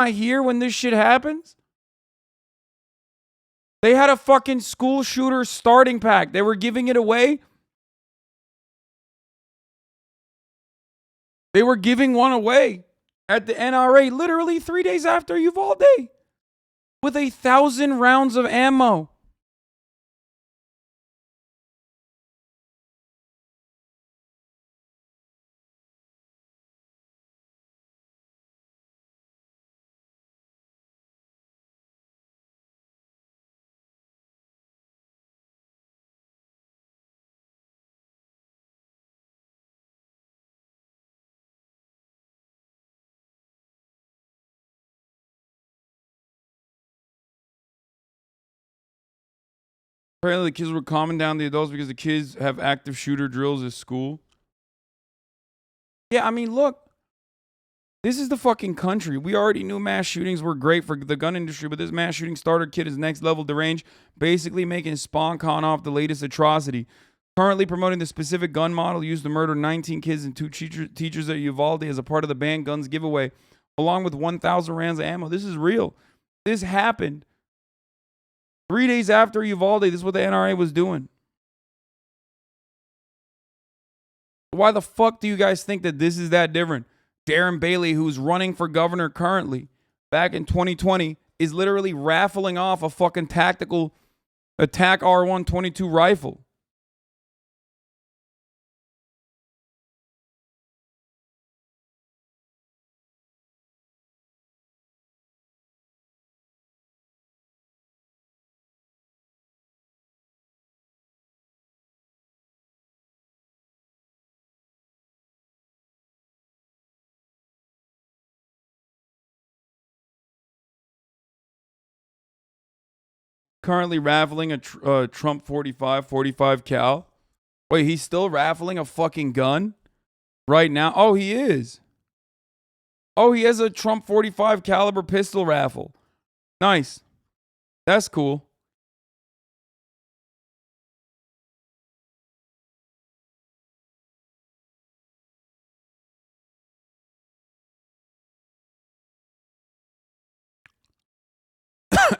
not here when this shit happens? They had a fucking school shooter starting pack. They were giving it away. They were giving one away at the NRA literally 3 days after Uvalde with 1,000 rounds of ammo. Apparently, the kids were calming down the adults because the kids have active shooter drills at school. Yeah, I mean, look, this is the fucking country. We already knew mass shootings were great for the gun industry, but this mass shooting starter kit is next level deranged, basically making SpawnCon off the latest atrocity. Currently promoting the specific gun model used to murder 19 kids and 2 teachers at Uvalde as a part of the banned guns giveaway, along with 1,000 rounds of ammo. This is real. This happened 3 days after Uvalde. This is what the NRA was doing. Why the fuck do you guys think that this is that different? Darren Bailey, who's running for governor currently, back in 2020, is literally raffling off a fucking tactical attack R122 rifle. Currently raffling a Trump 45 cal. Wait, he's still raffling a fucking gun right now? Oh, he is. Oh, he has a Trump 45 caliber pistol raffle. Nice. That's cool.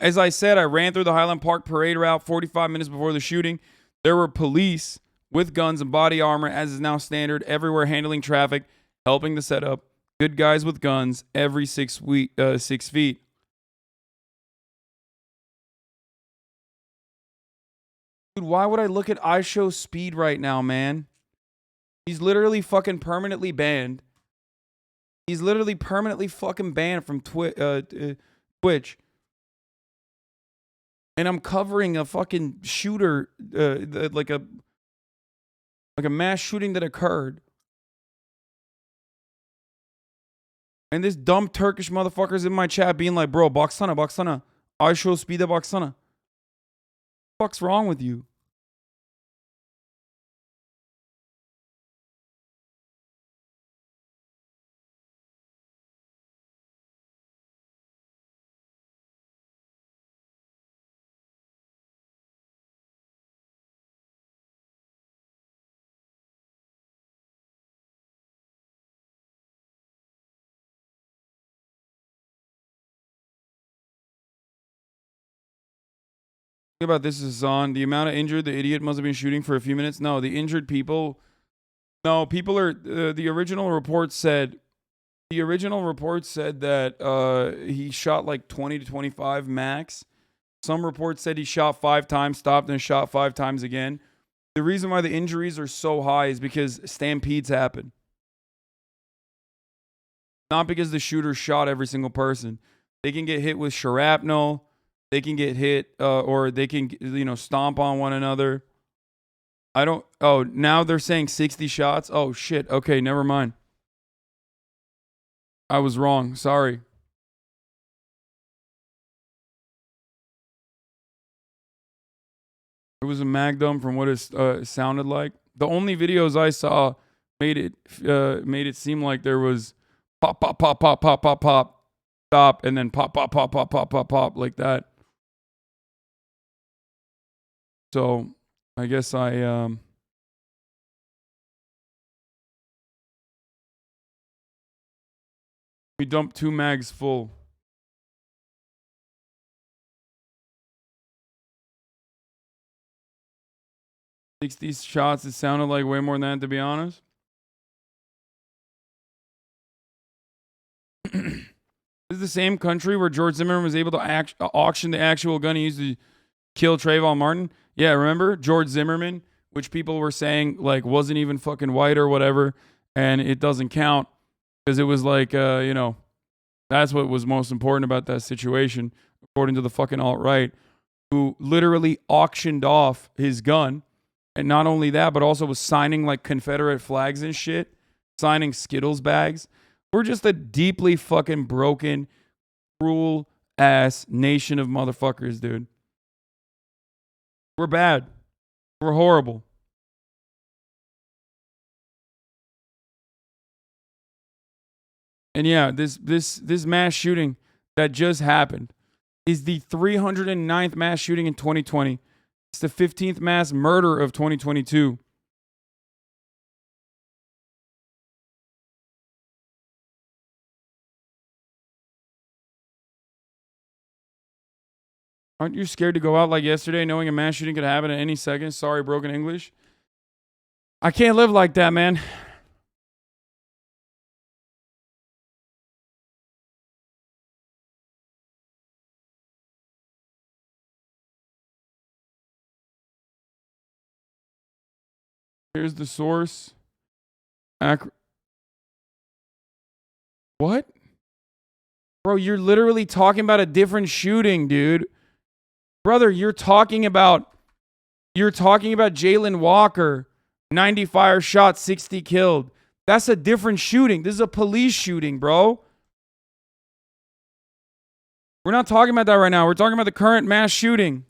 As I said, I ran through the Highland Park parade route 45 minutes before the shooting. There were police with guns and body armor, as is now standard, everywhere handling traffic, helping the setup. Good guys with guns every 6 feet. Dude, why would I look at iShow Speed right now, man? He's literally fucking permanently banned. He's literally permanently fucking banned from Twitch. And I'm covering a fucking shooter, like a mass shooting that occurred. And this dumb Turkish motherfucker's in my chat being like, bro, baksana. I show speed baksana. What's wrong with you? Think about this, Hassan. The amount of injured the idiot must have been shooting for a few minutes. No, the injured people. No, people are. The original report said. The original report said that he shot like 20 to 25 max. Some reports said he shot 5 times, stopped, and shot 5 times again. The reason why the injuries are so high is because stampedes happen. Not because the shooter shot every single person. They can get hit with shrapnel. They can get hit or they can, stomp on one another. Now they're saying 60 shots. Oh, shit. Okay, never mind. I was wrong. Sorry. It was a Magnum from what it sounded like. The only videos I saw made it seem like there was pop, pop, pop, pop, pop, pop, pop, stop, and then pop, pop, pop, pop, pop, pop, pop, like that. So I guess we dumped 2 mags full. 60 shots. It sounded like way more than that, to be honest. This is the same country where George Zimmerman was able to auction the actual gun he used to kill Trayvon Martin. Yeah, remember? George Zimmerman, which people were saying like wasn't even fucking white or whatever, and it doesn't count because it was like, that's what was most important about that situation, according to the fucking alt-right, who literally auctioned off his gun. And not only that, but also was signing like Confederate flags and shit, signing Skittles bags. We're just a deeply fucking broken, cruel ass nation of motherfuckers, dude. We're bad. We're horrible. And yeah, this mass shooting that just happened is the 309th mass shooting in 2020. It's the 15th mass murder of 2022. Aren't you scared to go out like yesterday knowing a mass shooting could happen at any second? Sorry, broken English. I can't live like that, man. Here's the source. What? Bro, you're literally talking about a different shooting, dude. Brother, you're talking about Jalen Walker, 90 fire shot, 60 killed. That's a different shooting. This is a police shooting, bro. We're not talking about that right now. We're talking about the current mass shooting.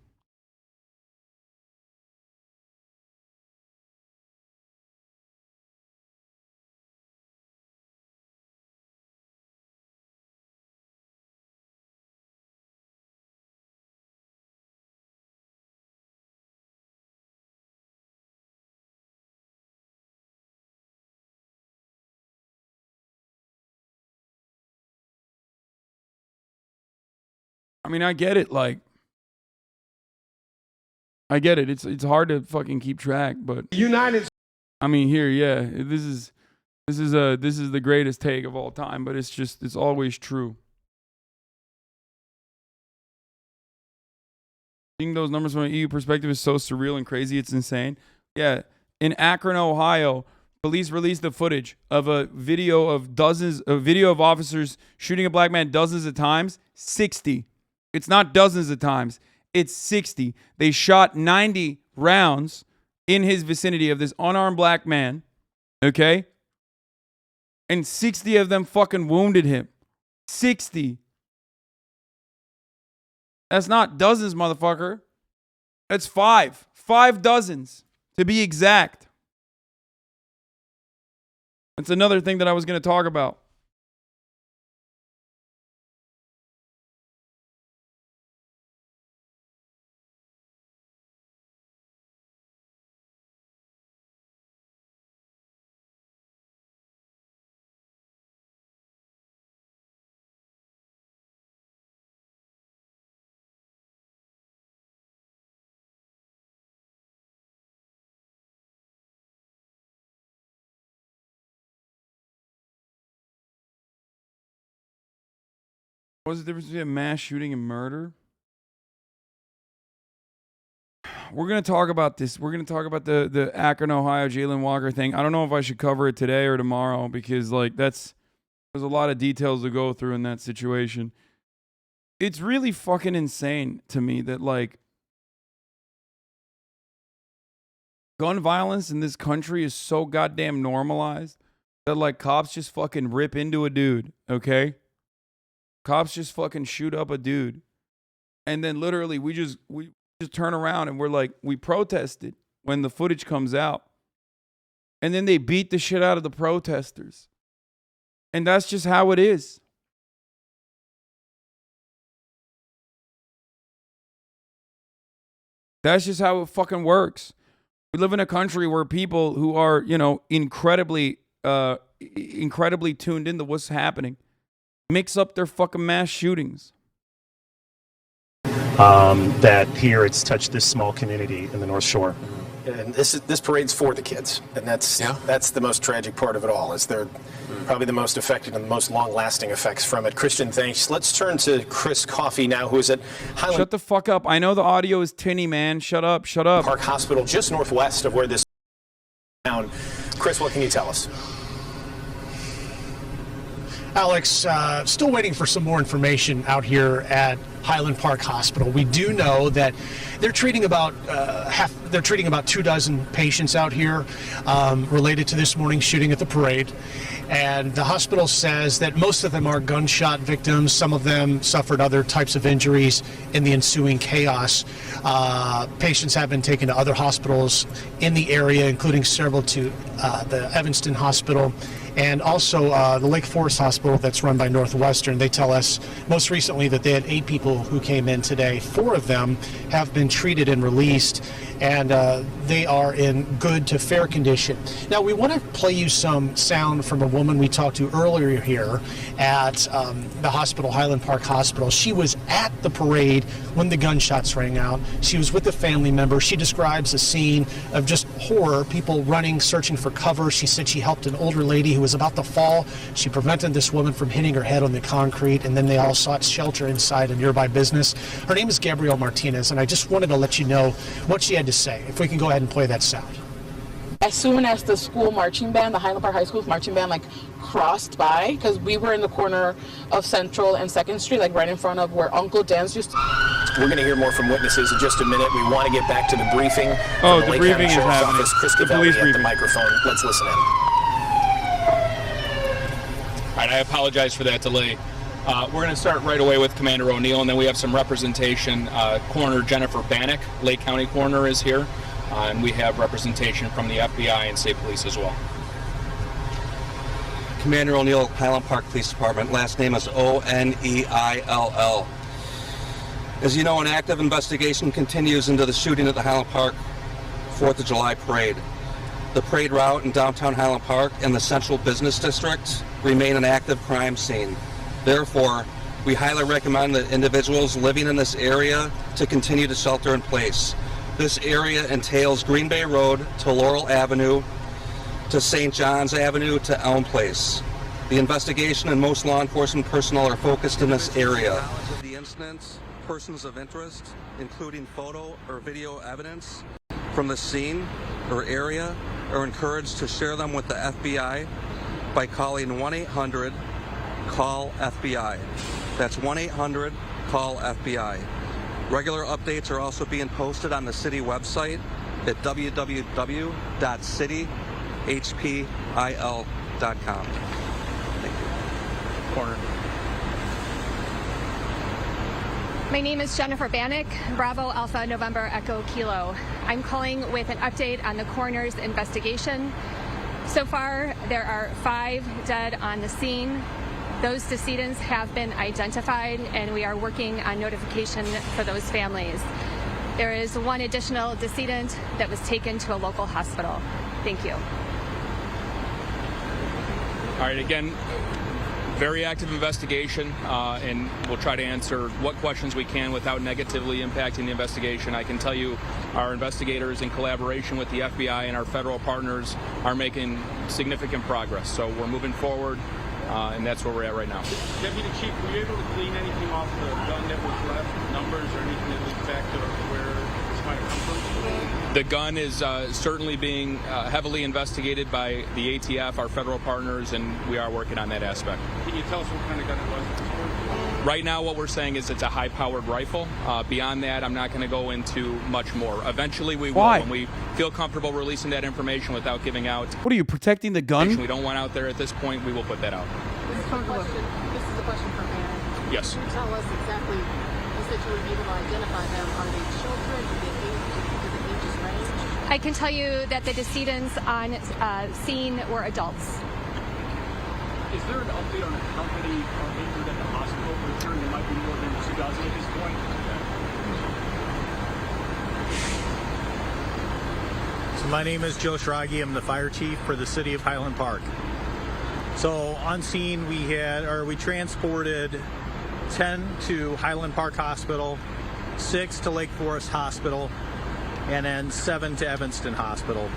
I mean, I get it. Like, I get it. It's hard to fucking keep track, but I mean, here, yeah, this is the greatest take of all time, but it's always true. Seeing those numbers from an EU perspective is so surreal and crazy. It's insane. Yeah, in Akron, Ohio, police released the footage of a video of officers shooting a black man dozens of times. 60. It's not dozens of times. It's 60. They shot 90 rounds in his vicinity of this unarmed black man. Okay? And 60 of them fucking wounded him. 60. That's not dozens, motherfucker. That's 5. 5 dozens, to be exact. That's another thing that I was going to talk about. What's the difference between a mass shooting and murder? We're going to talk about this. We're going to talk about the Akron, Ohio Jalen Walker thing. I don't know if I should cover it today or tomorrow because like there's a lot of details to go through in that situation. It's really fucking insane to me that like gun violence in this country is so goddamn normalized that like cops just fucking rip into a dude, okay? Cops just fucking shoot up a dude. And then literally we just turn around and we're like, we protested when the footage comes out. And then they beat the shit out of the protesters. And that's just how it is. That's just how it fucking works. We live in a country where people who are, incredibly tuned into what's happening mix up their fucking mass shootings. That here it's touched this small community in the North Shore. And this parade's for the kids, and that's the most tragic part of it all. Is they're probably the most affected and the most long-lasting effects from it. Christian, thanks. Let's turn to Chris Coffey now, who is at Highland. Shut the fuck up. I know the audio is tinny, man. Shut up. Shut up. Park Hospital, just northwest of where this town. Chris, what can you tell us? Alex, still waiting for some more information out here at Highland Park Hospital. We do know that they're treating about 24 patients out here related to this morning's shooting at the parade. And the hospital says that most of them are gunshot victims. Some of them suffered other types of injuries in the ensuing chaos. Patients have been taken to other hospitals in the area, including several to the Evanston Hospital and also the Lake Forest Hospital that's run by Northwestern. They tell us most recently that they had 8 people who came in today. 4 of them have been treated and released, and they are in good to fair condition. Now, we want to play you some sound from a woman we talked to earlier here at the hospital, Highland Park Hospital. She was at the parade when the gunshots rang out. She was with a family member. She describes a scene of just horror, people running, searching for cover. She said she helped an older lady who was about to fall. She prevented this woman from hitting her head on the concrete, and then they all sought shelter inside a nearby business. Her name is Gabrielle Martinez, and I just wanted to let you know what she had to say. If we can go ahead and play that sound. As soon as the school marching band, the Highland Park High School's marching band, crossed by, because we were in the corner of Central and 2nd Street, right in front of where Uncle Dan's used to. We're going to hear more from witnesses in just a minute. We want to get back to the briefing. Oh, the briefing is happening. Chris The police at the briefing. microphone. Let's listen in. All right, I apologize for that delay. We're going to start right away with Commander O'Neill, and then we have some representation. Coroner Jennifer Bannock, Lake County Coroner, is here, and we have representation from the FBI and State Police as well. Commander O'Neill, Highland Park Police Department. Last name is O'Neill. As you know, an active investigation continues into the shooting at the Highland Park 4th of July parade. The parade route in downtown Highland Park and the Central Business District remain an active crime scene. Therefore, we highly recommend that individuals living in this area to continue to shelter in place. This area entails Green Bay Road to Laurel Avenue to St. John's Avenue to Elm Place. The investigation and most law enforcement personnel are focused in this area. Knowledge of the incidents, persons of interest, including photo or video evidence from the scene or area, are encouraged to share them with the FBI by calling 1-800-CALL-FBI. That's 1-800-CALL-FBI. Regular updates are also being posted on the city website at www.cityhpil.com. Thank you. Coroner. My name is Jennifer Bannock, Bravo Alpha November Echo Kilo. I'm calling with an update on the coroner's investigation. So far, there are 5 dead on the scene. Those decedents have been identified, and we are working on notification for those families. There is 1 additional decedent that was taken to a local hospital. Thank you. All right, again, very active investigation, and we'll try to answer what questions we can without negatively impacting the investigation. I can tell you our investigators, in collaboration with the FBI and our federal partners, are making significant progress. So we're moving forward, and that's where we're at right now. Deputy Chief, were you able to glean anything off the gun that was left, numbers or anything that leads back to where this might have come from? The gun is certainly being heavily investigated by the ATF, our federal partners, and we are working on that aspect. Can you tell us what kind of gun it was? Right now, what we're saying is it's a high-powered rifle. Beyond that, I'm not going to go into much more. Eventually, we will. Why? When we feel comfortable releasing that information without giving out. What are you, protecting the gun? We don't want out there at this point. We will put that out. This is a question for Bannock. Yes. Can you tell us exactly, you said you were able to identify them. Are they children? Do they ages range? I can tell you that the decedents on scene were adults. Is there an update on how many are injured at the hospital? We're sure there might be more than 2,000 at this point. So my name is Joe Schrage. I'm the fire chief for the city of Highland Park. So on scene we transported 10 to Highland Park Hospital, 6 to Lake Forest Hospital, and then 7 to Evanston Hospital.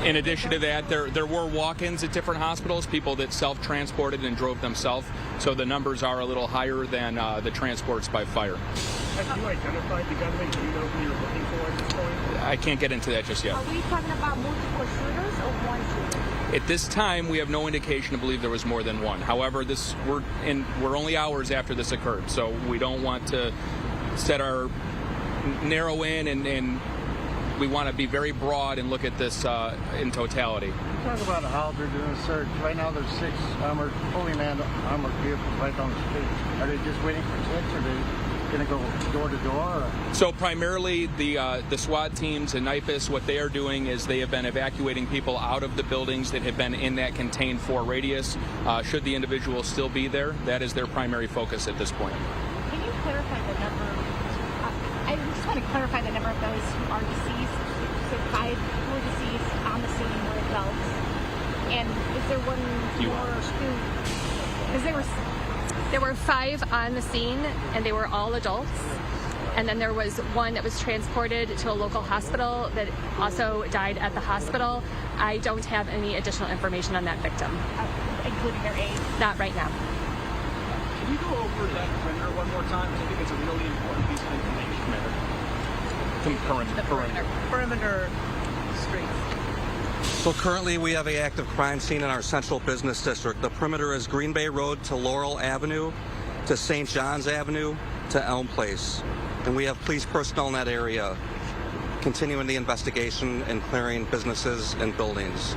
In addition to that, there were walk-ins at different hospitals, people that self-transported and drove themselves, so the numbers are a little higher than the transports by fire. Have you identified the gunman? Do you know who you're looking for at this point? I can't get into that just yet. Are we talking about multiple shooters or one shooter? At this time, we have no indication to believe there was more than one. However, we're only hours after this occurred, so we don't want to narrow in, and we want to be very broad and look at this in totality. Talk about how they're doing a search. Right now, there's 6 fully manned armored vehicles right down the street. Are they just waiting for tips, or are they going to go door to door? So primarily the SWAT teams and NIPUS, what they are doing is they have been evacuating people out of the buildings that have been in that contained 4 radius. Should the individual still be there, that is their primary focus at this point. Can you clarify the number? I just want to clarify the number of those who are deceased. So 5 who were deceased on the scene were adults. And is there one more who? Because There were 5 on the scene, and they were all adults. And then there was one that was transported to a local hospital that also died at the hospital. I don't have any additional information on that victim. including their age? Not right now. Can you go over that perimeter one more time? I think it's a really important piece of information. Perimeter streets. So currently we have an active crime scene in our central business district. The perimeter is Green Bay Road to Laurel Avenue, to St. John's Avenue, to Elm Place. And we have police personnel in that area continuing the investigation and clearing businesses and buildings.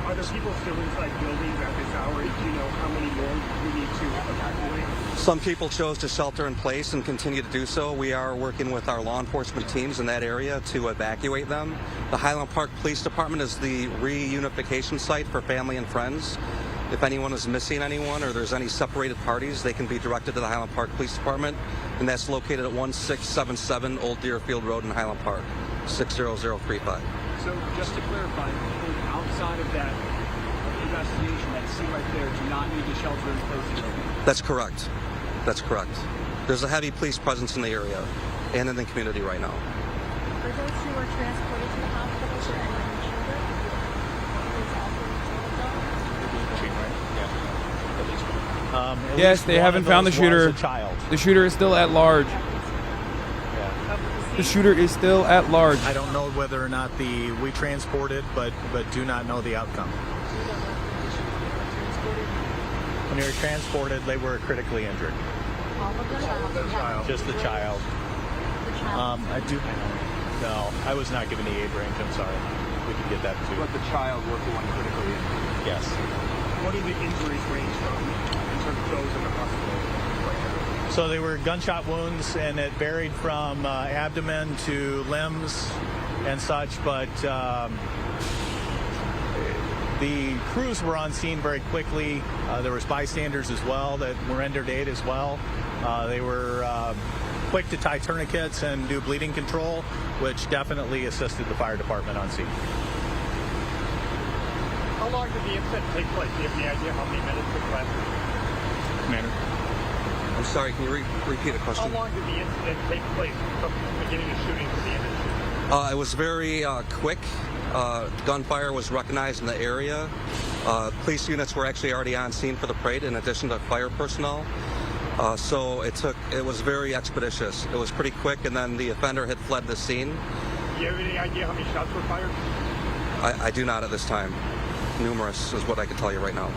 Are there people still inside buildings at this hour? Do you know how many more we need to evacuate? Some people chose to shelter in place and continue to do so. We are working with our law enforcement teams in that area to evacuate them. The Highland Park Police Department is the reunification site for family and friends. If anyone is missing anyone or there's any separated parties, they can be directed to the Highland Park Police Department, and that's located at 1677 Old Deerfield Road in Highland Park, 60035. So just to clarify, outside of that investigation, that scene right there, do not need to shelter in place anymore? That's correct. That's correct. There's a heavy police presence in the area and in the community right now. For those who were transported to the hospital, is there anyone children? Yes, they haven't found the shooter. The shooter is still at large. The shooter is still at large. I don't know whether or not we transported, but do not know the outcome. When they were transported, they were critically injured. All of them? Just the child. I do. No, I was not given the age range. I'm sorry. We could get that too. But the child was the one critically injured. Yes. What do the injuries range from in terms of those in the hospital right now? So they were gunshot wounds, and it varied from abdomen to limbs and such, but the crews were on scene very quickly. There was bystanders as well that were rendered aid as well. They were quick to tie tourniquets and do bleeding control, which definitely assisted the fire department on scene. How long did the incident take place? Do you have any idea how many minutes it lasted? Commander. I'm sorry, can you repeat the question? How long did the incident take place from the beginning of shooting to the end of shooting? It was very quick. Gunfire was recognized in the area. Police units were actually already on scene for the parade in addition to fire personnel. So it was very expeditious. It was pretty quick, and then the offender had fled the scene. Do you have any idea how many shots were fired? I do not at this time. Numerous is what I can tell you right now.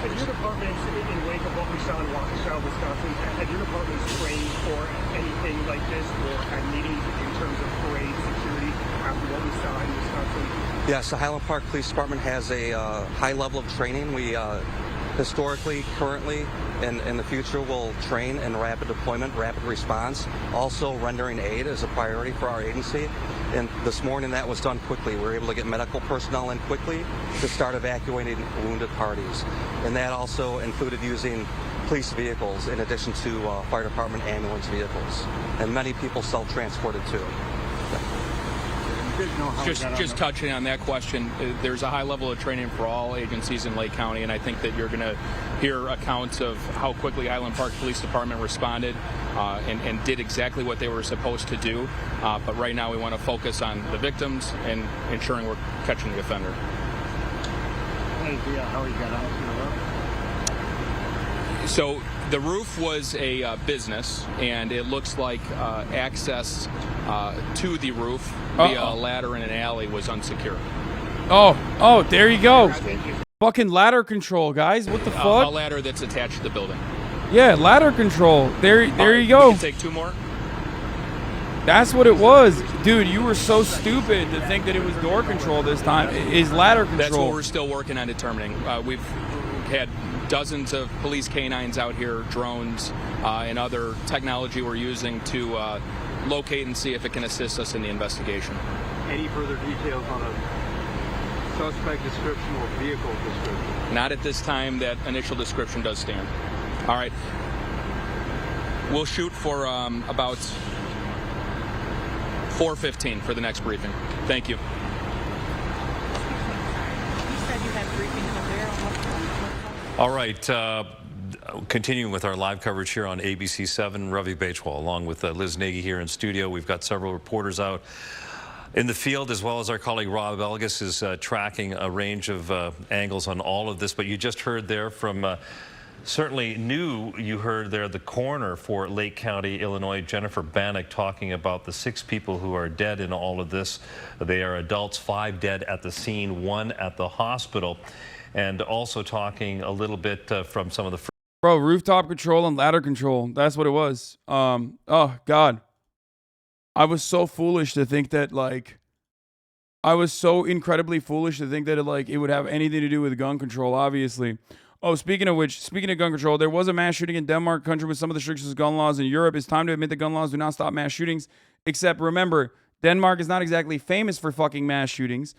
Had your department, in wake of what we saw in Waukesha, Wisconsin, had your department trained for anything like this or had meetings in terms of parade security after what we saw in Wisconsin? Yes, the Highland Park Police Department has a high level of training. We historically, currently, and in the future will train in rapid deployment, rapid response. Also, rendering aid is a priority for our agency. And this morning that was done quickly. We were able to get medical personnel in quickly to start evacuating wounded parties. And that also included using police vehicles in addition to fire department ambulance vehicles. And many people self-transported too. Just touching on that question, there's a high level of training for all agencies in Lake County, and I think that you're going to hear accounts of how quickly Highland Park Police Department responded and did exactly what they were supposed to do. But right now we want to focus on the victims and ensuring we're catching the offender. How you got out to the roof? So the roof was a business, and it looks like access to the roof via a ladder in an alley was unsecure. Oh, there you go. Fucking ladder control, guys. What the fuck? A ladder that's attached to the building. Yeah, ladder control. There you go. You take two more? That's what it was. Dude, you were so stupid to think that it was door control this time. Is ladder control. That's what we're still working on determining. We've had dozens of police canines out here, drones, and other technology we're using to locate and see if it can assist us in the investigation. Any further details on a suspect description or vehicle description? Not at this time. That initial description does stand. All right. We'll shoot for about 4:15 for the next briefing. Thank you. You said you had briefings up there on what? All right. Continuing with our live coverage here on ABC 7, Ravi Bechwal, along with Liz Nagy here in studio. We've got several reporters out in the field, as well as our colleague Rob Elgus is tracking a range of angles on all of this. But you just heard there from certainly you heard there the coroner for Lake County, Illinois, Jennifer Bannock, talking about the 6 people who are dead in all of this. They are adults, 5 dead at the scene, 1 at the hospital, and also talking a little bit from some of the. Bro, rooftop control and ladder control. That's what it was. Oh, God. I was so foolish to think that, I was so incredibly foolish to think that it would have anything to do with gun control, obviously. Oh, speaking of gun control, there was a mass shooting in Denmark, country with some of the strictest gun laws in Europe. It's time to admit that gun laws do not stop mass shootings. Except, remember, Denmark is not exactly famous for fucking mass shootings.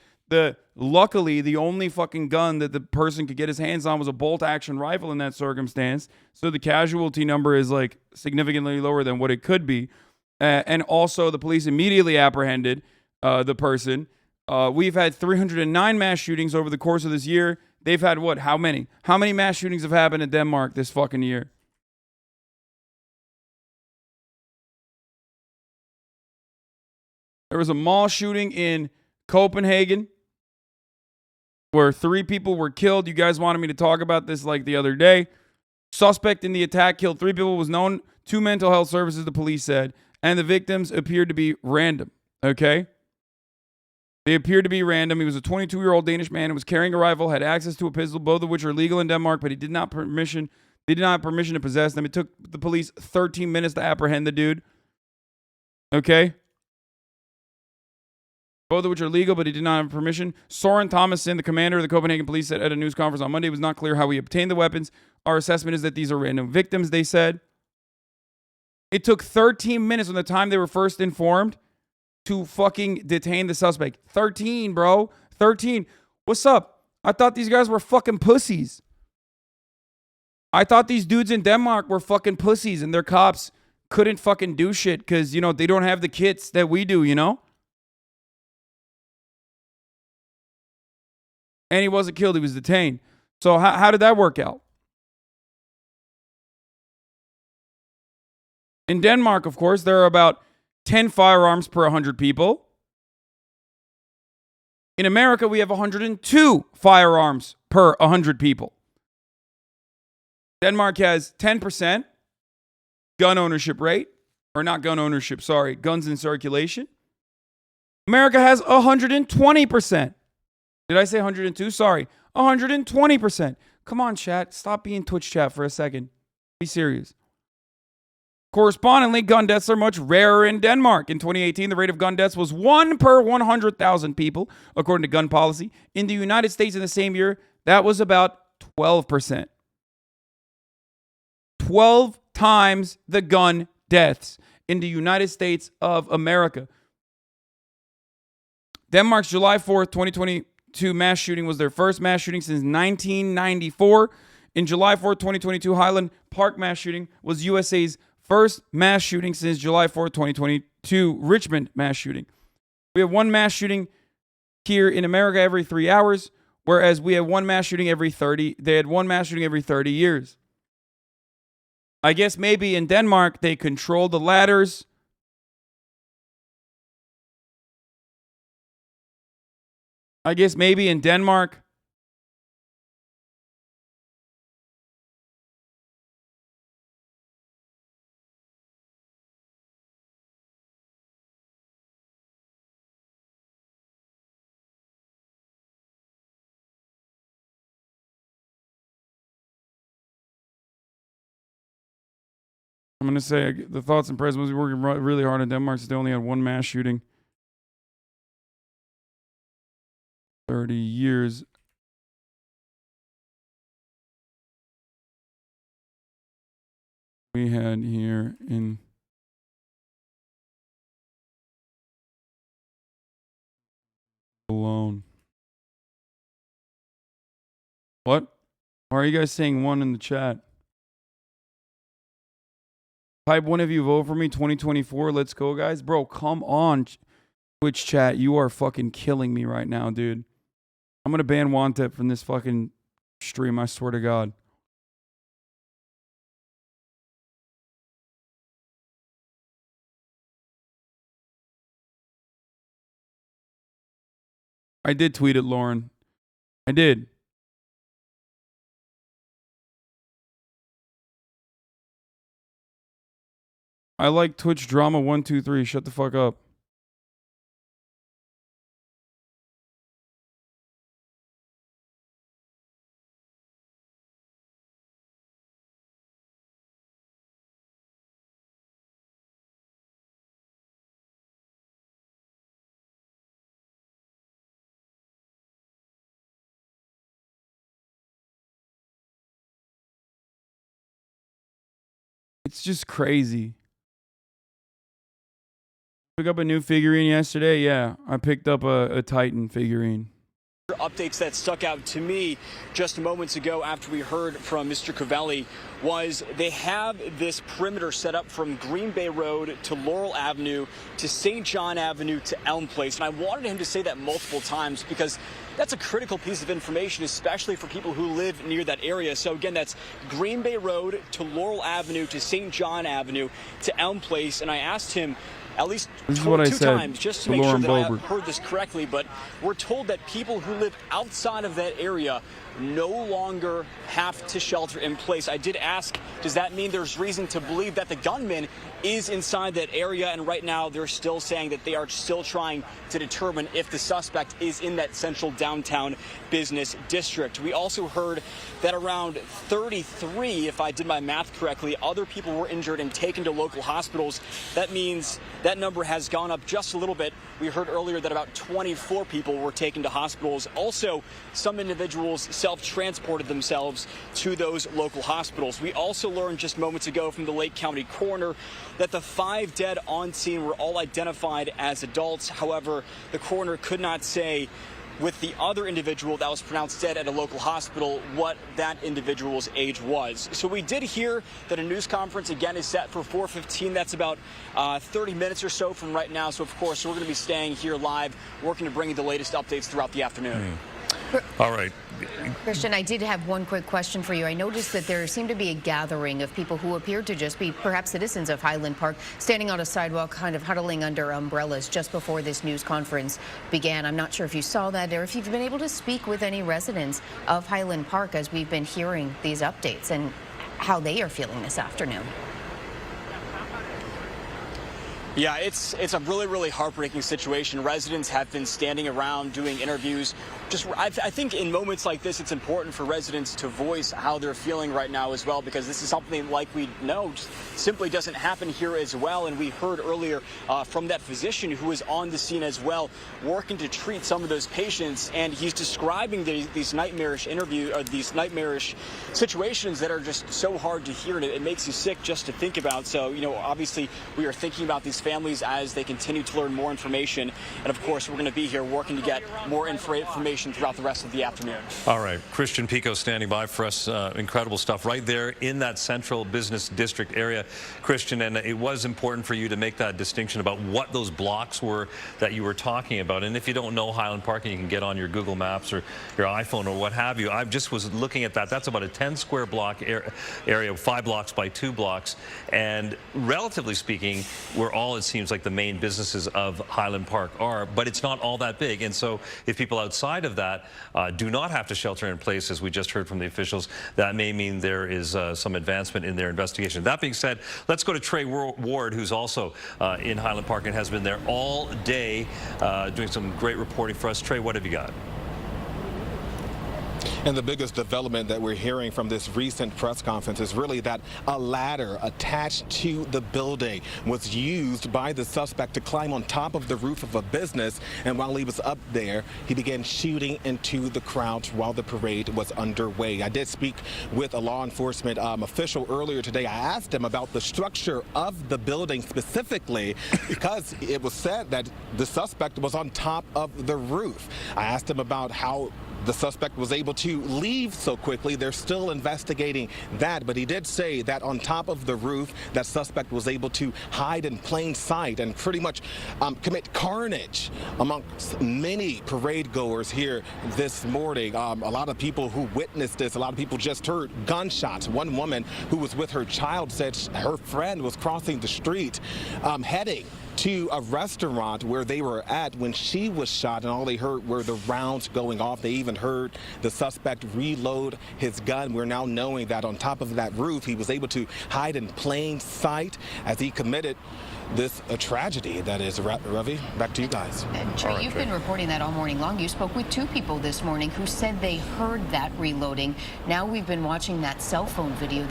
Luckily, the only fucking gun that the person could get his hands on was a bolt-action rifle in that circumstance. So the casualty number is, significantly lower than what it could be. And also, the police immediately apprehended the person. We've had 309 mass shootings over the course of this year. They've had what? How many? How many mass shootings have happened in Denmark this fucking year? There was a mall shooting in Copenhagen where 3 people were killed. You guys wanted me to talk about this the other day. Suspect in the attack killed 3 people, was known to mental health services, the police said, and the victims appeared to be random, okay? They appeared to be random. He was a 22-year-old Danish man who was carrying a rifle, had access to a pistol, both of which are legal in Denmark, but they did not have permission to possess them. It took the police 13 minutes to apprehend the dude. Okay? Both of which are legal, but he did not have permission. Soren Thomason, the commander of the Copenhagen police, said at a news conference on Monday, it was not clear how he obtained the weapons. Our assessment is that these are random victims, they said. It took 13 minutes from the time they were first informed to fucking detain the suspect. 13, bro. 13. What's up? I thought these guys were fucking pussies. I thought these dudes in Denmark were fucking pussies and their cops couldn't fucking do shit because, they don't have the kits that we do, And he wasn't killed. He was detained. So how did that work out? In Denmark, of course, there are about 10 firearms per 100 people. In America, we have 102 firearms per 100 people. Denmark has 10% gun ownership rate. Or not gun ownership, sorry. Guns in circulation. America has 120%. Did I say 102? Sorry. 120%. Come on, chat. Stop being Twitch chat for a second. Be serious. Correspondingly, gun deaths are much rarer in Denmark. In 2018, the rate of gun deaths was 1 per 100,000 people, according to gun policy. In the United States in the same year, that was about 12%. 12 times the gun deaths in the United States of America. Denmark's July 4th, 2022 mass shooting was their first mass shooting since 1994. In July 4th, 2022, Highland Park mass shooting was USA's first mass shooting since July 4th, 2022 Richmond mass shooting. We have one mass shooting here in America every 3 hours, whereas we have one mass shooting every 30. They had one mass shooting every 30 years. I guess maybe in Denmark they control the ladders. I guess maybe in Denmark I'm going to say the thoughts and prayers must be working really hard in Denmark since they only had one mass shooting. 30 years. We had here in alone. What? Why are you guys saying one in the chat? Type one of you vote for me 2024. Let's go, guys. Bro, come on. Twitch chat, you are fucking killing me right now, dude. I'm going to ban Wantep from this fucking stream, I swear to God. I did tweet it, Lauren. I did. I like Twitch drama 123. Shut the fuck up. It's just crazy. Pick up a new figurine yesterday. Yeah, I picked up a Titan figurine. Updates that stuck out to me just moments ago after we heard from Mr. Covelli was they have this perimeter set up from Green Bay Road to Laurel Avenue to St. John Avenue to Elm Place. And I wanted him to say that multiple times because that's a critical piece of information, especially for people who live near that area. So again, that's Green Bay Road to Laurel Avenue to St. John Avenue to Elm Place. And I asked him at least two times just to make sure that I heard this correctly, but we're told that people who live outside of that area no longer have to shelter in place. I did ask, does that mean there's reason to believe that the gunman is inside that area? And right now they're still saying that they are still trying to determine if the suspect is in that central downtown business district. We also heard that around 33, if I did my math correctly, other people were injured and taken to local hospitals. That means that number has gone up just a little bit. We heard earlier that about 24 people were taken to hospitals. Also, some individuals self-transported themselves to those local hospitals. We also learned just moments ago from the Lake County coroner that the 5 dead on scene were all identified as adults. However, the coroner could not say with the other individual that was pronounced dead at a local hospital what that individual's age was. So we did hear that a news conference again is set for 4:15. That's about 30 minutes or so from right now. So of course we're going to be staying here live, working to bring you the latest updates throughout the afternoon. All right. Christian, I did have one quick question for you. I noticed that there seemed to be a gathering of people who appeared to just be perhaps citizens of Highland Park, standing on a sidewalk, kind of huddling under umbrellas just before this news conference began. I'm not sure if you saw that or if you've been able to speak with any residents of Highland Park as we've been hearing these updates and how they are feeling this afternoon. Yeah, it's a really, really heartbreaking situation. Residents have been standing around doing interviews. I think in moments like this, it's important for residents to voice how they're feeling right now as well, because this is something like we know just simply doesn't happen here as well. And we heard earlier from that physician who was on the scene as well, working to treat some of those patients, and he's describing these nightmarish these nightmarish situations that are just so hard to hear, and it makes you sick just to think about. So, you know, obviously we are thinking about these families as they continue to learn more information. And of course, we're going to be here working to get more information throughout the rest of the afternoon. All right, Christian Pico standing by for us. Incredible stuff right there in that central business district area, Christian. And it was important for you to make that distinction about what those blocks were that you were talking about. And if you don't know Highland Park, and you can get on your Google Maps or your iPhone or what have you, I just was looking at that. That's about a 10 square block area, 5 blocks by 2 blocks. And relatively speaking, where all it seems like the main businesses of Highland Park are, but it's not all that big. And so if people outside of that do not have to shelter in place, as we just heard from the officials, that may mean there is some advancement in their investigation. That being said, let's go to Trey Ward, who's also in Highland Park and has been there all day doing some great reporting for us. Trey, what have you got? And the biggest development that we're hearing from this recent press conference is really that a ladder attached to the building was used by the suspect to climb on top of the roof of a business. And while he was up there, he began shooting into the crowd while the parade was underway. I did speak with a law enforcement official earlier today. I asked him about the structure of the building specifically because it was said that the suspect was on top of the roof. I asked him about how the suspect was able to leave so quickly. They're still investigating that, but he did say that on top of the roof, that suspect was able to hide in plain sight and pretty much commit carnage amongst many parade goers here this morning. A lot of people who witnessed this, a lot of people just heard gunshots. One woman who was with her child said her friend was crossing the street heading to a restaurant where they were at when she was shot, and all they heard were the rounds going off. They even heard the suspect reload his gun. We're now knowing that on top of that roof, he was able to hide in plain sight as he committed this tragedy. That is, Ravi, back to you guys. Trey, you've been reporting that all morning long. You spoke with 2 people this morning who said they heard that reloading. Now we've been watching that cell phone video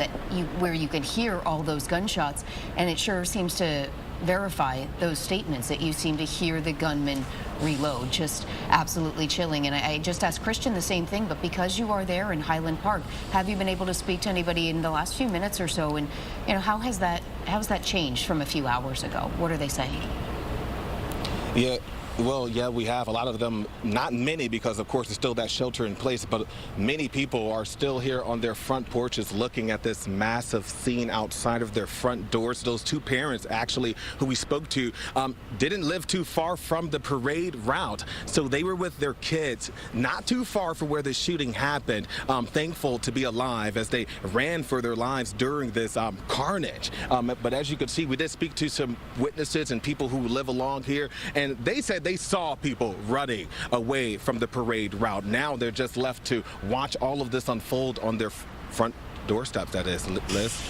where you can hear all those gunshots, and it sure seems to verify those statements that you seem to hear the gunman reload. Just absolutely chilling. And I just asked Christian the same thing, but because you are there in Highland Park, have you been able to speak to anybody in the last few minutes or so? And how has that changed from a few hours ago? What are they saying? Yeah. Well, yeah, we have a lot of them, not many, because of course it's still that shelter in place, but many people are still here on their front porches looking at this massive scene outside of their front doors. Those 2 parents actually who we spoke to didn't live too far from the parade route, so they were with their kids not too far from where the shooting happened, thankful to be alive as they ran for their lives during this carnage. But as you can see, we did speak to some witnesses and people who live along here, and they said they saw people running away from the parade route. Now they're just left to watch all of this unfold on their front doorsteps, that is, Liz.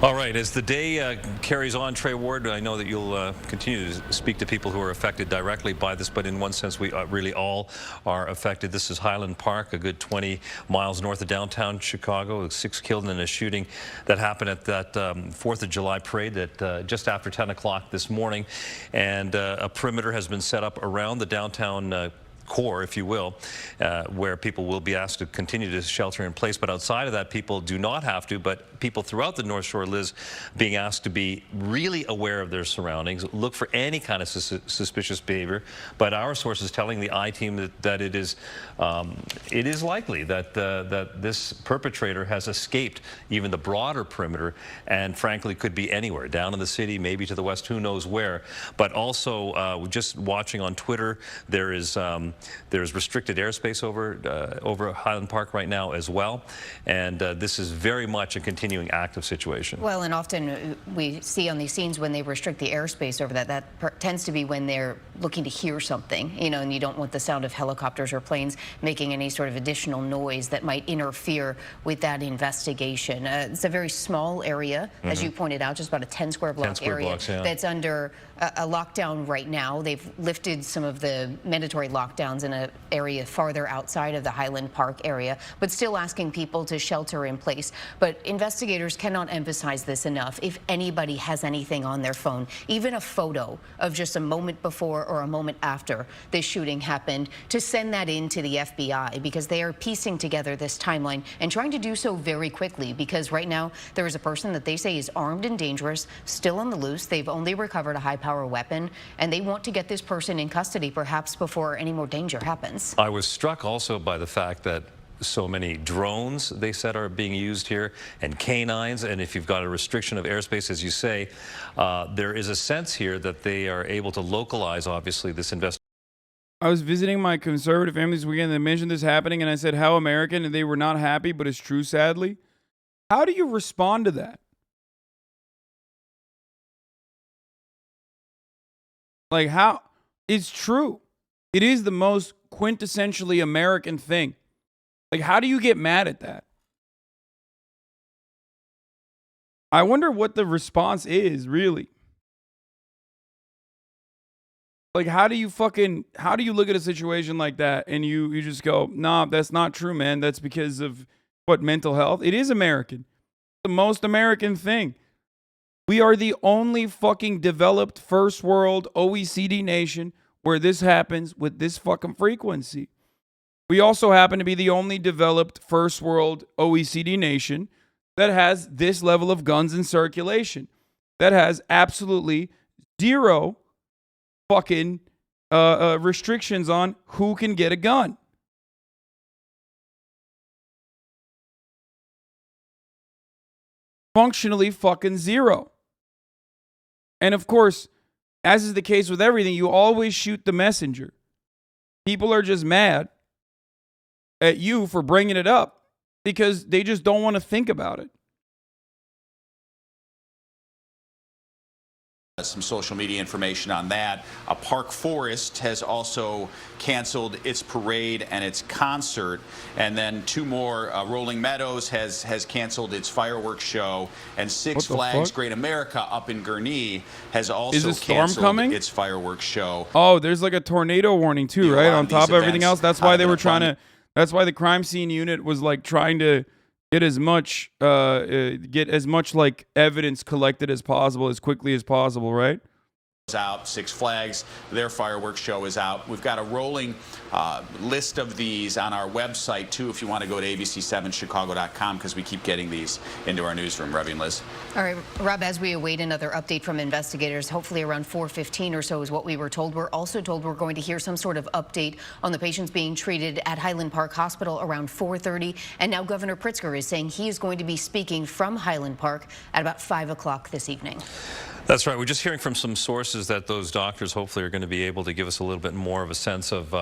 All right, as the day carries on, Trey Ward, I know that you'll continue to speak to people who are affected directly by this, but in one sense, we really all are affected. This is Highland Park, a good 20 miles north of downtown Chicago. 6 killed in a shooting that happened at that 4th of July parade at just after 10 o'clock this morning. And a perimeter has been set up around the downtown core, if you will, where people will be asked to continue to shelter in place. But outside of that, people do not have to, but people throughout the North Shore, Liz, being asked to be really aware of their surroundings, look for any kind of suspicious behavior. But our sources telling the I-team that it is likely that that this perpetrator has escaped even the broader perimeter, and frankly could be anywhere, down in the city, maybe to the west, who knows where. But also, just watching on Twitter, there's restricted airspace over Highland Park right now as well, and this is very much a continuing active situation. Well, and often we see on these scenes when they restrict the airspace over that tends to be when they're looking to hear something, and you don't want the sound of helicopters or planes making any sort of additional noise that might interfere with that investigation. It's a very small area, as you pointed out, just about a 10 square block area that's under a lockdown right now. They've lifted some of the mandatory lockdown lockdowns in an area farther outside of the Highland Park area, but still asking people to shelter in place. But investigators cannot emphasize this enough. If anybody has anything on their phone, even a photo of just a moment before or a moment after this shooting happened, to send that in to the FBI, because they are piecing together this timeline and trying to do so very quickly, because right now there is a person that they say is armed and dangerous, still on the loose. They've only recovered a high-power weapon, and they want to get this person in custody perhaps before any more danger happens. I was struck also by the fact that so many drones, they said, are being used here, and canines, and if you've got a restriction of airspace, as you say, there is a sense here that they are able to localize, obviously, this investigation. I was visiting my conservative family this weekend. They mentioned this happening, and I said, how American? And they were not happy, but it's true, sadly. How do you respond to that? Like, how? It's true. It is the most quintessentially American thing. Like, how do you get mad at that? I wonder what the response is, really. Like, how do you look at a situation like that and you just go, nah, that's not true, man. That's because of what, mental health? It is American. The most American thing. We are the only fucking developed first world OECD nation where this happens with this fucking frequency. We also happen to be the only developed first world OECD nation that has this level of guns in circulation, that has absolutely zero fucking restrictions on who can get a gun. Functionally fucking zero. And of course, as is the case with everything, you always shoot the messenger. People are just mad at you for bringing it up because they just don't want to think about it. Some social media information on that. Park Forest has also canceled its parade and its concert, and then two more. Rolling Meadows has canceled its fireworks show, and Six Flags Great America up in Gurnee has also canceled its fireworks show. Oh, there's like a tornado warning too, right? On top of everything else. That's why they were trying to. That's why the crime scene unit was like trying to get as much like evidence collected as possible, as quickly as possible, right? Out. Six Flags, their fireworks show is out. We've got a rolling list of these on our website too, if you want to go to abc7chicago.com, because we keep getting these into our newsroom. Ravi and Liz. All right, Rob, as we await another update from investigators, hopefully around 4:15 or so is what we were told. We're also told we're going to hear some sort of update on the patients being treated at Highland Park Hospital around 4:30. And now Governor Pritzker is saying he is going to be speaking from Highland Park at about 5 o'clock this evening. That's right. We're just hearing from some sources that those doctors hopefully are going to be able to give us a little bit more of a sense of,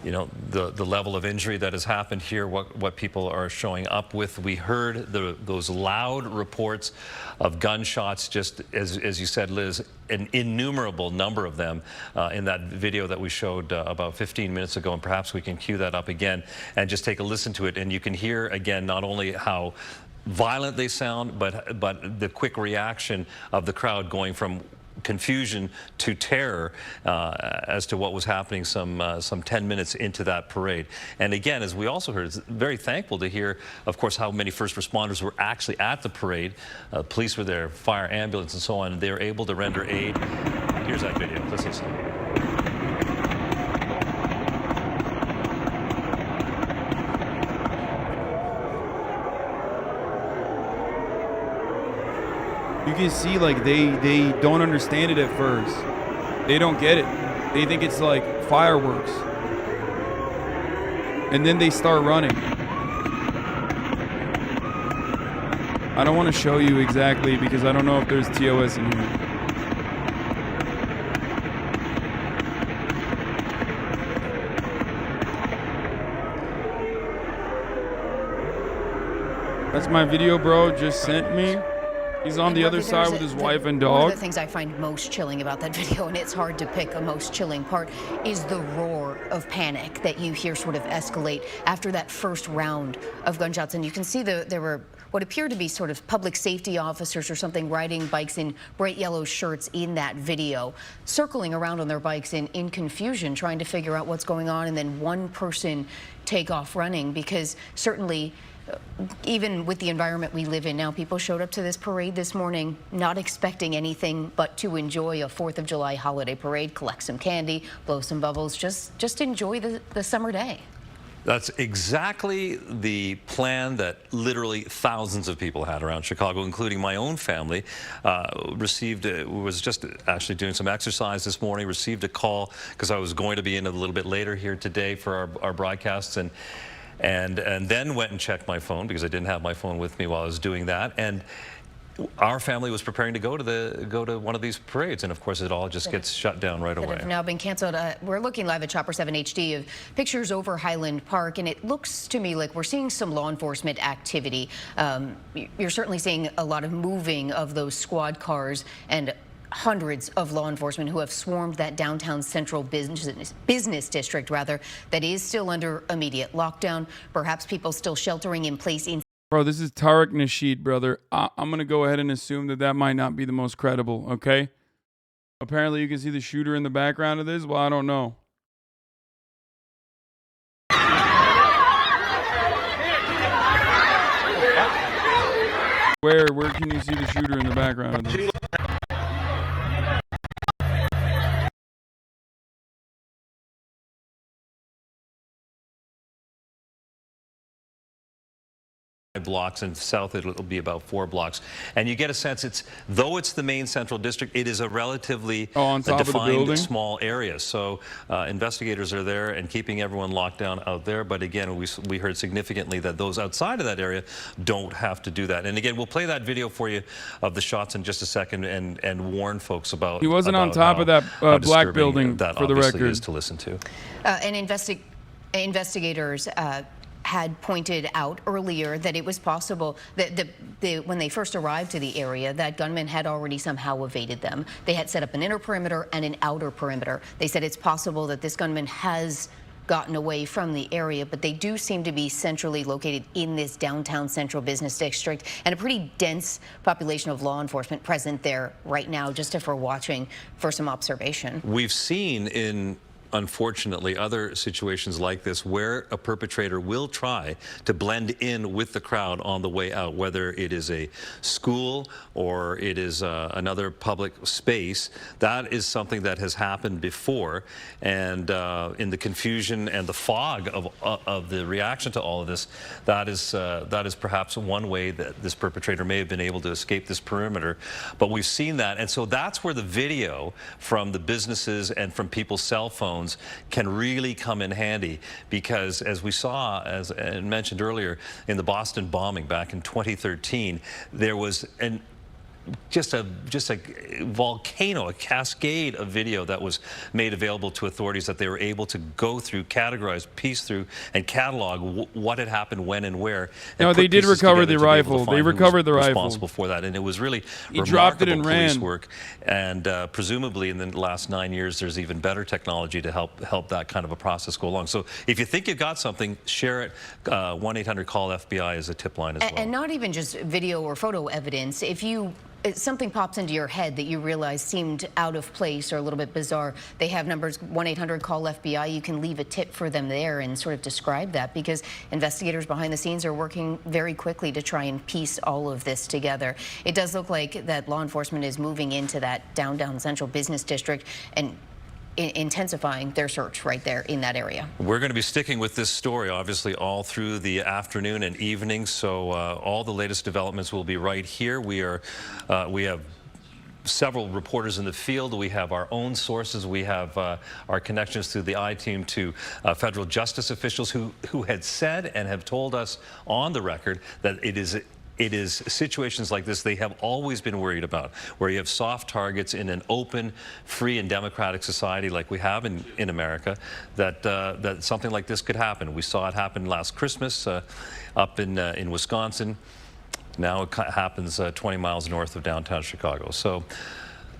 you know, the level of injury that has happened here, what people are showing up with. We heard those loud reports of gunshots, just as you said, Liz, an innumerable number of them in that video that we showed about 15 minutes ago, and perhaps we can cue that up again and just take a listen to it, and you can hear again not only how violent they sound, but the quick reaction of the crowd going from confusion to terror as to what was happening some 10 minutes into that parade. And again, as we also heard, it's very thankful to hear, of course, how many first responders were actually at the parade. Police were there, fire, ambulance, and so on. They were able to render aid. Here's that video. Let's listen. You can see like they don't understand it at first. They don't get it. They think it's like fireworks. And then they start running. I don't want to show you exactly because I don't know if there's TOS in here. That's my video bro just sent me. He's on the other side with his wife and dog. One of the things I find most chilling about that video, and it's hard to pick a most chilling part, is the roar of panic that you hear sort of escalate after that first round of gunshots. And you can see there were what appeared to be sort of public safety officers or something riding bikes in bright yellow shirts in that video, circling around on their bikes in confusion, trying to figure out what's going on, and then one person take off running, because certainly even with the environment we live in now, people showed up to this parade this morning not expecting anything but to enjoy a 4th of July holiday parade, collect some candy, blow some bubbles, just enjoy the summer day. That's exactly the plan that literally thousands of people had around Chicago, including my own family. Was just actually doing some exercise this morning, received a call because I was going to be in a little bit later here today for our broadcasts, and then went and checked my phone because I didn't have my phone with me while I was doing that. And our family was preparing to go to one of these parades, and of course it all just gets shut down right away. Have now been canceled. We're looking live at Chopper 7 HD of pictures over Highland Park, and it looks to me like we're seeing some law enforcement activity. You're certainly seeing a lot of moving of those squad cars and hundreds of law enforcement who have swarmed that downtown central business district, rather, that is still under immediate lockdown. Perhaps people still sheltering in place in. Bro, this is Tariq Nasheed, brother. I'm going to go ahead and assume that might not be the most credible, okay? Apparently you can see the shooter in the background of this. Well, I don't know. Where can you see the shooter in the background of this? Blocks, and south it'll be about 4 blocks, and you get a sense though it's the main central district, it is a relatively defined small area. So investigators are there and keeping everyone locked down out there, but again we heard significantly that those outside of that area don't have to do that. And again, we'll play that video for you of the shots in just a second and warn folks about. He wasn't on top of that black building, that for the record. is to listen to. And investigators had pointed out earlier that it was possible that when they first arrived to the area, that gunmen had already somehow evaded them. They had set up an inner perimeter and an outer perimeter. They said it's possible that this gunman has gotten away from the area, but they do seem to be centrally located in this downtown central business district, and a pretty dense population of law enforcement present there right now, just if we're watching for some observation. We've seen unfortunately, other situations like this where a perpetrator will try to blend in with the crowd on the way out, whether it is a school or it is another public space. That is something that has happened before, and in the confusion and the fog of the reaction to all of this, that is perhaps one way that this perpetrator may have been able to escape this perimeter. But we've seen that, and so that's where the video from the businesses and from people's cell phones can really come in handy, because as we saw, as mentioned earlier, in the Boston bombing back in 2013, there was just a volcano, a cascade of video that was made available to authorities that they were able to go through, categorize, piece through, and catalog what had happened, when, and where. No, they did recover the rifle. They recovered the rifle. Responsible for that, and it was really dropped it and police ran. work. And presumably, in the last 9 years, there's even better technology to help that kind of a process go along. So, if you think you've got something, share it. 1-800-CALL-FBI is a tip line as well. And not even just video or photo evidence. If something pops into your head that you realize seemed out of place or a little bit bizarre, they have numbers 1-800-CALL-FBI. You can leave a tip for them there and sort of describe that, because investigators behind the scenes are working very quickly to try and piece all of this together. It does look like that law enforcement is moving into that downtown central business district and intensifying their search right there in that area. We're going to be sticking with this story, obviously, all through the afternoon and evening. So all the latest developments will be right here. We have several reporters in the field. We have our own sources. We have our connections through the I-team to federal justice officials who had said and have told us on the record that it is situations like this they have always been worried about, where you have soft targets in an open, free, and democratic society like we have in America, that something like this could happen. We saw it happen last Christmas up in Wisconsin. Now it happens 20 miles north of downtown Chicago. So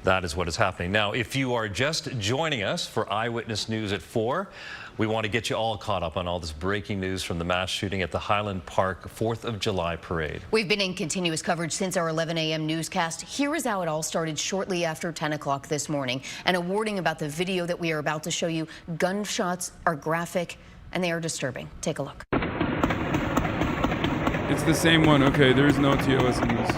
That is what is happening. Now, if you are just joining us for Eyewitness News at 4, we want to get you all caught up on all this breaking news from the mass shooting at the Highland Park 4th of July parade. We've been in continuous coverage since our 11 a.m. newscast. Here is how it all started shortly after 10 o'clock this morning. And a warning about the video that we are about to show you. Gunshots are graphic and they are disturbing. Take a look. It's the same one. Okay, there's no TOS in this.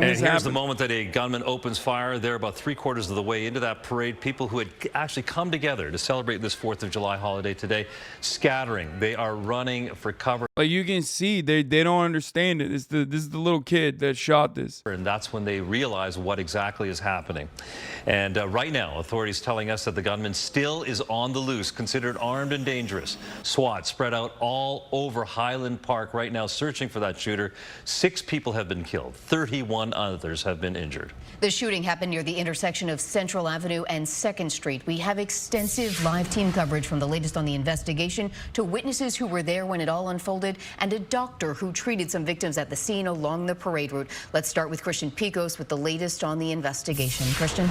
And here's the moment that a gunman opens fire. They're about 3/4 of the way into that parade. People who had actually come together to celebrate this 4th of July holiday today, scattering. They are running for cover. Like you can see, they don't understand it. This is the little kid that shot this. And that's when they realize what exactly is happening. And right now, authorities telling us that the gunman still is on the loose, considered armed and dangerous. SWAT spread out all over Highland Park right now, searching for that shooter. 6 people have been killed. 31 others have been injured. The shooting happened near the intersection of Central Avenue and 2nd Street. We have extensive live team coverage from the latest on the investigation to witnesses who were there when it all unfolded and a doctor who treated some victims at the scene along the parade route. Let's start with Christian Picos with the latest on the investigation. Christian?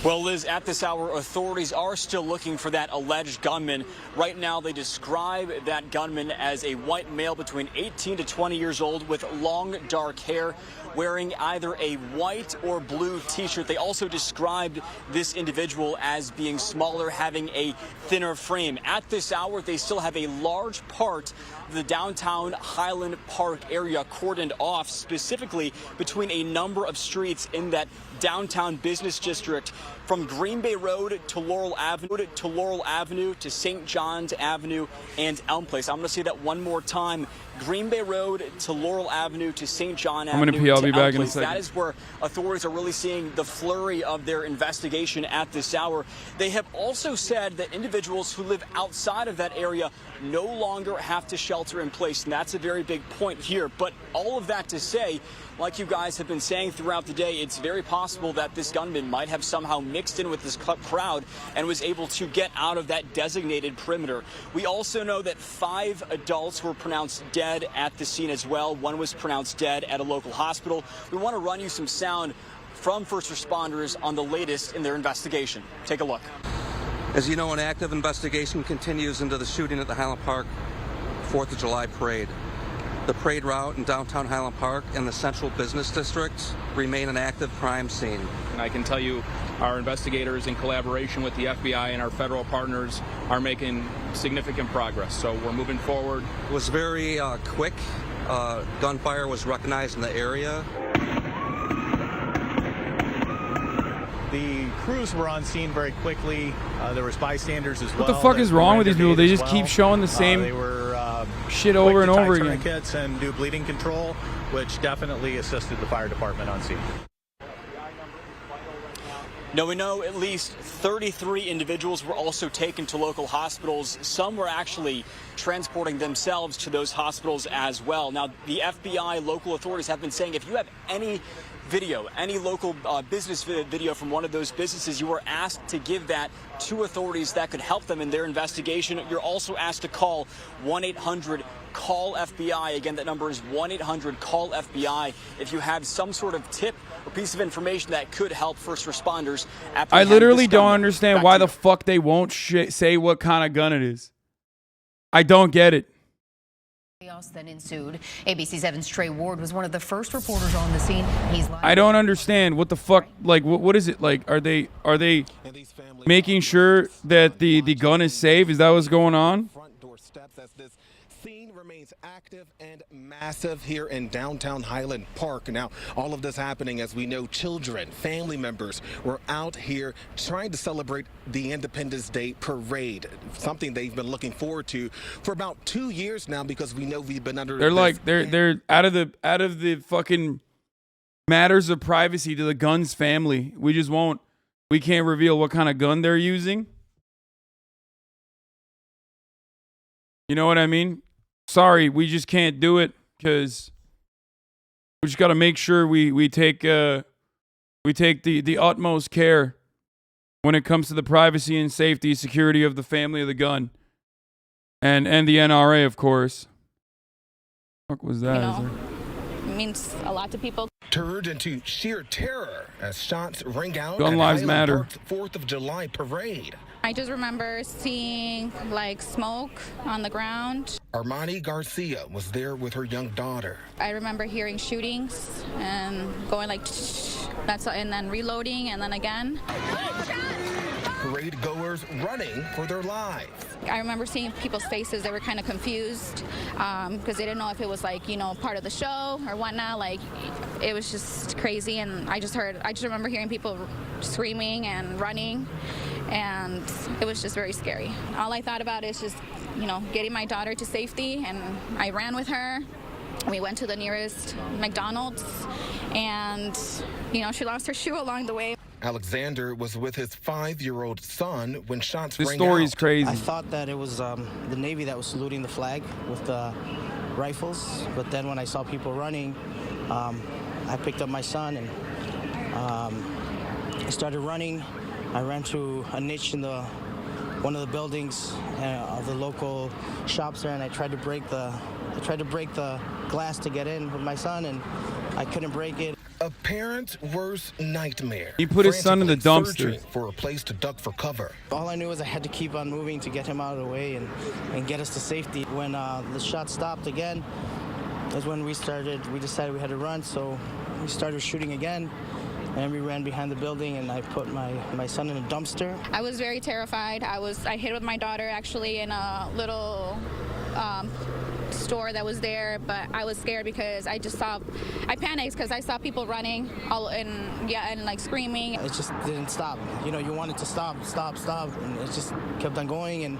Well, Liz, at this hour, authorities are still looking for that alleged gunman. Right now, they describe that gunman as a white male between 18 to 20 years old with long, dark hair, wearing either a white or blue T-shirt. They also described this individual as being smaller, having a thinner frame. At this hour, they still have a large part of the downtown Highland Park area cordoned off, specifically between a number of streets in that downtown business district, from Green Bay Road to Laurel Avenue to St. John's Avenue and Elm Place. I'm going to say that one more time. Green Bay Road to Laurel Avenue to St. John Avenue. I'm going to pee. I'll be back in a Place. second. That is where authorities are really seeing the flurry of their investigation at this hour. They have also said that individuals who live outside of that area no longer have to shelter in place, and that's a very big point here. But all of that to say, like you guys have been saying throughout the day, it's very possible that this gunman might have somehow mixed in with this crowd and was able to get out of that designated perimeter. We also know that 5 adults were pronounced dead at the scene as well. One was pronounced dead at a local hospital. We want to run you some sound from first responders on the latest in their investigation. Take a look. As you know, an active investigation continues into the shooting at the Highland Park 4th of July parade. The parade route in downtown Highland Park and the central business district remain an active crime scene. And I can tell you our investigators in collaboration with the FBI and our federal partners are making significant progress. So we're moving forward. It was very quick. Gunfire was recognized in the area. The crews were on scene very quickly. There was bystanders as well. What the fuck is wrong with these people? They just keep showing the same shit over and over again. Tourniquets and do bleeding control, which definitely assisted the fire department on scene. Now, we know at least 33 individuals were also taken to local hospitals. Some were actually transporting themselves to those hospitals as well. Now, the FBI, local authorities have been saying if you have any video, any local business video from one of those businesses, you are asked to give that to authorities that could help them in their investigation. You're also asked to call 1-800-CALL-FBI. Again, that number is 1-800-CALL-FBI if you have some sort of tip or piece of information that could help first responders. I literally don't understand why the fuck they won't say what kind of gun it is. I don't get it. Chaos then ensued. ABC 7's Trey Ward was one of the first reporters on the scene. I don't understand what the fuck. Like, what is it? Like, are they making sure that the gun is safe? Is that what's going on? Scene remains active and massive here in downtown Highland Park. Now, all of this happening as we know children, family members were out here trying to celebrate the Independence Day parade, something they've been looking forward to for about 2 years now because we know we've been under. They're out of the fucking matters of privacy to the gun's family. We can't reveal what kind of gun they're using. You know what I mean? Sorry, we just can't do it because we just got to make sure we take the utmost care when it comes to the privacy and safety, security of the family of the gun, and the NRA, of course. What the fuck was that? means a lot to people. Turned into sheer terror as shots ring out Gun at lives Highland matter. Park's 4th of July parade. I just remember seeing like smoke on the ground. Armani Garcia was there with her young daughter. I remember hearing shootings and going like and then reloading and then again. Parade goers running for their lives. I remember seeing people's faces. They were kind of confused because they didn't know if it was like, part of the show or whatnot. Like, it was just crazy. And I just remember hearing people screaming and running. And it was just very scary. All I thought about is just, getting my daughter to safety. And I ran with her. We went to the nearest McDonald's. And, she lost her shoe along the way. Alexander was with his 5-year-old son when shots This rang story's out. crazy. I thought that it was the Navy that was saluting the flag with the rifles, but then when I saw people running, I picked up my son and I started running. I ran to a niche in one of the buildings of the local shops there, and I tried to break the glass to get in with my son, and I couldn't break it. A parent's worst nightmare. He put his son in the Frantically dumpster. searching for a place to duck for cover. All I knew was I had to keep on moving to get him out of the way and get us to safety. When the shot stopped again is when we decided we had to run, so we started shooting again. And we ran behind the building, and I put my son in a dumpster. I was very terrified. I hid with my daughter actually in a little store that was there, but I was scared because I panicked because I saw people running and like screaming. It just didn't stop. You wanted to stop, and it just kept on going, and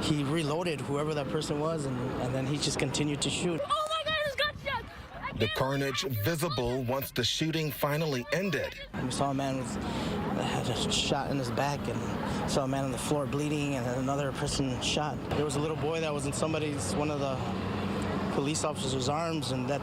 he reloaded whoever that person was, and then he just continued to shoot. Oh my God, it's gunshot! The carnage visible once the shooting finally ended. We saw a man that had a shot in his back, and saw a man on the floor bleeding, and another person shot. There was a little boy that was in one of the police officers' arms, and that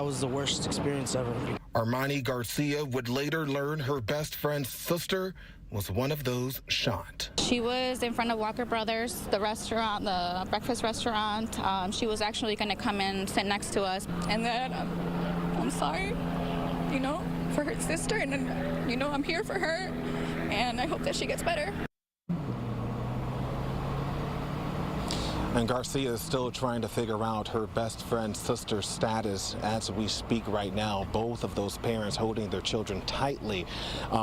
was the worst experience ever. Armani Garcia would later learn her best friend's sister was one of those shot. She was in front of Walker Brothers, the restaurant, the breakfast restaurant. She was actually going to come and sit next to us. And then I'm sorry, for her sister. And, I'm here for her. And I hope that she gets better. And Garcia is still trying to figure out her best friend's sister's status as we speak right now. Both of those parents holding their children tightly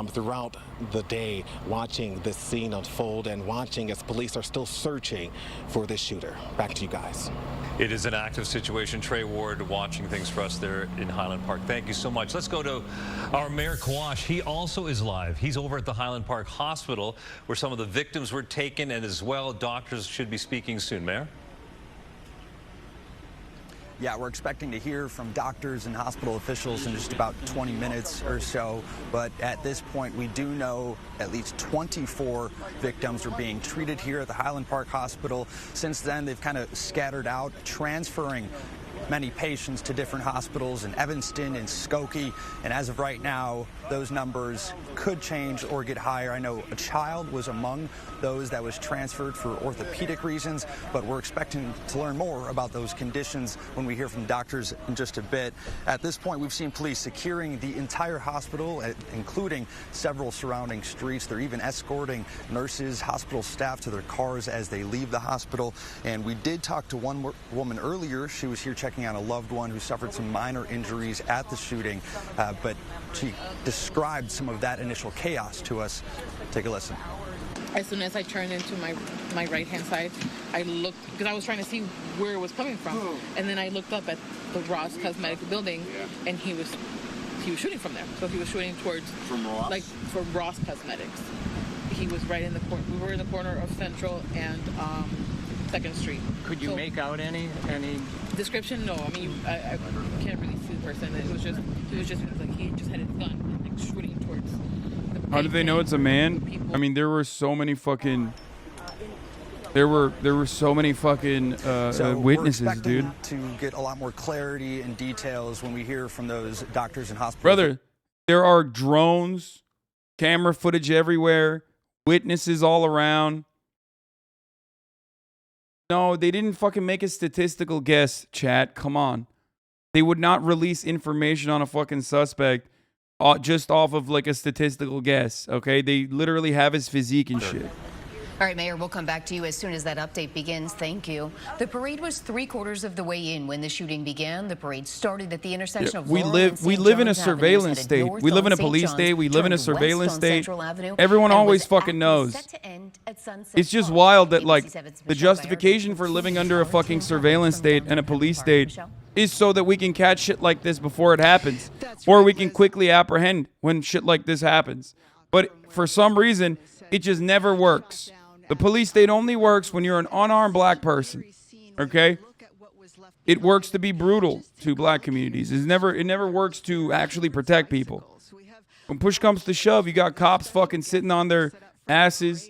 throughout the day, watching this scene unfold and watching as police are still searching for this shooter. Back to you guys. It is an active situation. Trey Ward watching things for us there in Highland Park. Thank you so much. Let's go to our Mayor Kawash. He also is live. He's over at the Highland Park Hospital where some of the victims were taken, and as well, doctors should be speaking soon. Mayor? Yeah, we're expecting to hear from doctors and hospital officials in just about 20 minutes or so. But at this point, we do know at least 24 victims are being treated here at the Highland Park Hospital. Since then, they've kind of scattered out, transferring many patients to different hospitals in Evanston and Skokie. And as of right now, those numbers could change or get higher. I know a child was among those that was transferred for orthopedic reasons, but we're expecting to learn more about those conditions when we hear from doctors in just a bit. At this point, we've seen police securing the entire hospital, including several surrounding streets. They're even escorting nurses, hospital staff to their cars as they leave the hospital. And we did talk to one woman earlier. She was here checking on a loved one who suffered some minor injuries at the shooting, but she described some of that initial chaos to us. Take a listen. As soon as I turned into my right-hand side, I looked, because I was trying to see where it was coming from. And then I looked up at the Ross Cosmetic building, and he was shooting from there. So he was shooting towards, from Ross Cosmetics. He was right in the corner. We were in the corner of Central and 2nd Street. Could you make out any description? No, I mean, I can't really see the person. He just like, he just had his gun, like, shooting towards. How did they know it's a man? I mean, there were so many fucking. There were so many fucking witnesses, we're dude. To get a lot more clarity and details when we hear from those doctors and hospitals. Brother, there are drones, camera footage everywhere, witnesses all around. No, they didn't fucking make a statistical guess, chat. Come on. They would not release information on a fucking suspect just off of like a statistical guess, okay? They literally have his physique and shit. All right, Mayor, we'll come back to you as soon as that update begins. Thank you. The parade was 3/4 of the way in when the shooting began. The parade started at the intersection of Laurel and St. We live in a John's surveillance Avenues, state. headed north We live in on a St. police John's, state. We live in a turned surveillance west on state. Central Avenue, Everyone and always was fucking knows. set to end at Sunset It's just Park. wild that like ABC 7's the Michelle justification for living under a fucking surveillance state and a police state is so that we can catch shit like this before it happens, or we can quickly apprehend when shit like this happens. But for some reason, it just never works. The police state only works when you're an unarmed black person, okay? It works to be brutal to black communities. It never works to actually protect people. When push comes to shove, you got cops fucking sitting on their asses,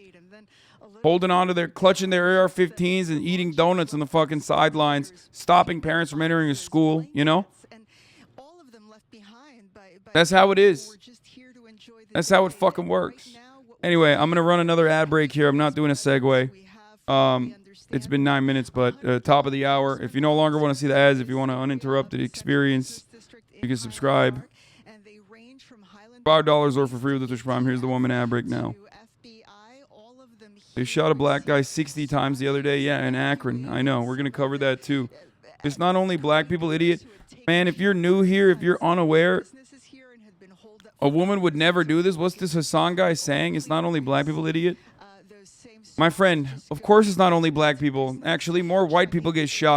holding onto clutching their AR-15s and eating donuts on the fucking sidelines, stopping parents from entering a school, you know? That's how it is. That's how it fucking works. Anyway, I'm going to run another ad break here. I'm not doing a segue. It's been 9 minutes, but top of the hour. If you no longer want to see the ads, if you want an uninterrupted experience, you can subscribe. $5 or for free with the Twitch Prime. Here's the 1 minute ad break now. They shot a black guy 60 times the other day. Yeah, in Akron. I know. We're going to cover that too. It's not only black people, idiot. Man, if you're new here, if you're unaware, a woman would never do this. What's this Hassan guy saying? It's not only black people, idiot. My friend, of course it's not only black people. Actually, more white people get shot.